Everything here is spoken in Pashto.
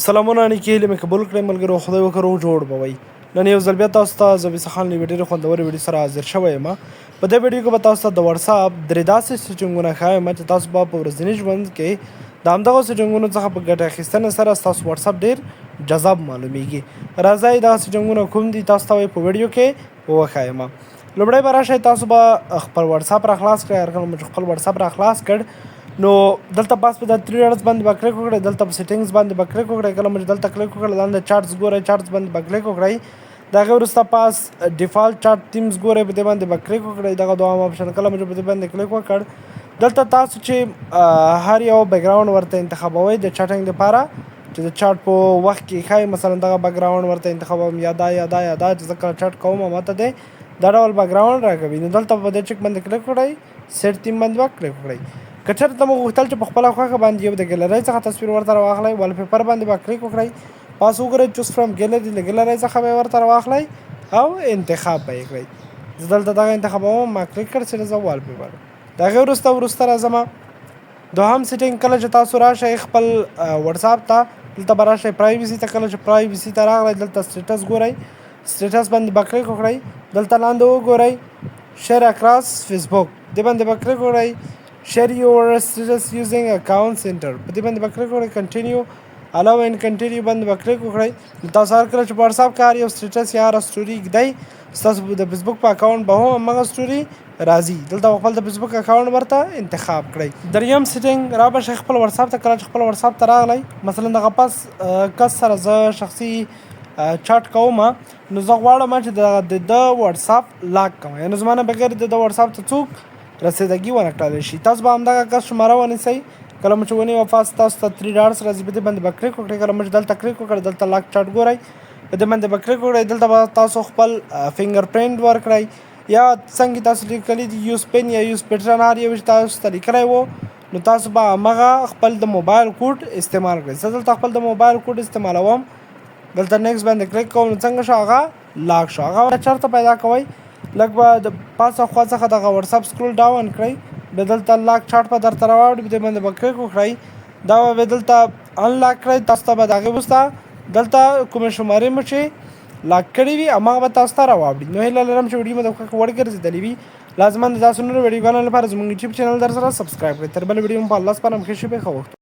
سلامونه نیکې هیلې مې قبول کړئ ملګرو، خدای وکړو جوړ به وئ. نن یو ځل بیا تاسو ته زه ویسه خان له یوې ډېرې خوندورې ویډیو سره حاضر شوی یم. په دې ویډیو کې به تاسو ته د وټساپ درې داسې سیټینګونه ښایم چې تاسو به په ورځني ژوند کې د همدغو سیټینګونو څخه په ګټه اخیستنې سره ستاسو وټساپ ډېر جذاب معلومیږي. راځئ دغه سیټینګونه کوم دي تاسو ته په ویډیو کې وښایم. لومړی به راشئ، تاسو به خپل وټساپ را خلاص کړئ. هر کله مو چې خپل وټساپ را خلاص کړ نو دلته بس په د 3 ډاټس باندې به کلیک وکړئ، دلته په سیټینګز باندې به کلیک وکړئ. کله مو چې دلته کلیک وکړئ لاندې چارټس ګورئ، چارټس باندې به کلیک وکړئ. د هغې وروسته پاس ډیفالټ چارټ تیمز ګورئ، په دې باندې به کلیک وکړئ. دغه دوهم اپشن کله مو چې په دې باندې کلیک وکړ دلته تاسو چې هر یو بیکګراوند ورته انتخابوئ د چټینګ لپاره چې د چارټ په وخت کې ښایي مثلا دغه بیکګراوند ورته انتخابوم یا دا چې زه کله چټ کوم ماته دی دا ډول بیکګراوند راکوي. نو دلته په دې چک باندې کلیک وکړئ، سیټ تیم باندې به کلیک وکړئ. که چېرته مو غوښتل چې په خپله خوښه باندې یو د ګیلرۍ څخه تصویر ورته راواخلئ، وال پیپر باندې به کلیک وکړئ، پاس وګورئ چوز فرام ګیلري، له ګیلرۍ څخه به یې ورته راواخلئ او انتخاب به یې کړئ. زه دلته دغه انتخابوم، ما کلیک کړ چې زه وال پیپر. د هغې وروسته راځم دوهم سیټینګ. کله چې تاسو راشئ خپل وټساپ ته، دلته به راشئ پرایویسي ته. کله چې پرایویسي ته راغلی دلته سټیټس ګورئ، سټیټس باندې به کلیک وکړئ. دلته لاندې وګورئ شیر اکراس فیسبوک، دې باندې به کلیک وکړئ. share your status using account center، په دې باندې به کلیک وکړئ. کنټینیو allow and continue باندې به کلیک وکړئ. تاسو هر کله چې په وټساپ کې هر یو سټیټس یا هر سټوري ږدئ ستاسو د فیسبوک په اکاونټ به هم همغه سټوري راځي. دلته خپل د فیسبوک اکاونټ ورته انتخاب کړئ. دریم سیټینګ را به شئ خپل وټساپ ته. کله چې خپل وټساپ ته راغلی مثلا دغه پس کس سره زه شخصي چاټ کوم نو زه غواړم چې د وټساپ لاک کوم، یعنې زما نه بغیر د وټساپ ته څوک رسیدګي ونه کړلی شي. تاسو به همدغه کس شماره ونیسئ. کله مو چې ونیوه پاس تاسو ته 3 ډاټس راځي، په دې باندې به کلیک وکړئ. کله مو چې دلته کلیک وکړئ دلته لاک چاټ ګورئ، په دې باندې به کلیک وکړئ. دلته به تاسو خپل فنګر پرنټ ورکړئ یا څنګه تاسو لیکلي دي یوز پین یا یوز پیټرن هر یو چې تاسو ته لیکلی و نو تاسو به همغه خپل د موبایل کوډ استعمال کړئ. زه دلته خپل د موبایل کوډ استعمالوم، دلته نیکسټ باندې کلیک کوم. نو څنګه شو هغه لاک شو. هغه چېرته پیدا کوئ لږ به د پاسه خوا څخه دغه وټساپ سکرول ډاون کړئ، بیا دلته لاک چارټ به درته راوړي، په دې باندې به کلیک وکړئ. دا به بیا دلته انلاک کړئ. تاسو ته به د هغې وروسته دلته کومې شمارې مو چې لاک کړي وي هماغه به تاسو ته راواوړي. نو هیله لرم چې ویډیو مو د خوښې وړ ګرځېدلې وي. لازما د داسې نورو ویډیوګانو لپاره زموږ یوټیوب چینل در سره سبسکرایب کړئ. تر بلې ویډیو مو په الله سپارم. ښې شپې ښه وخت.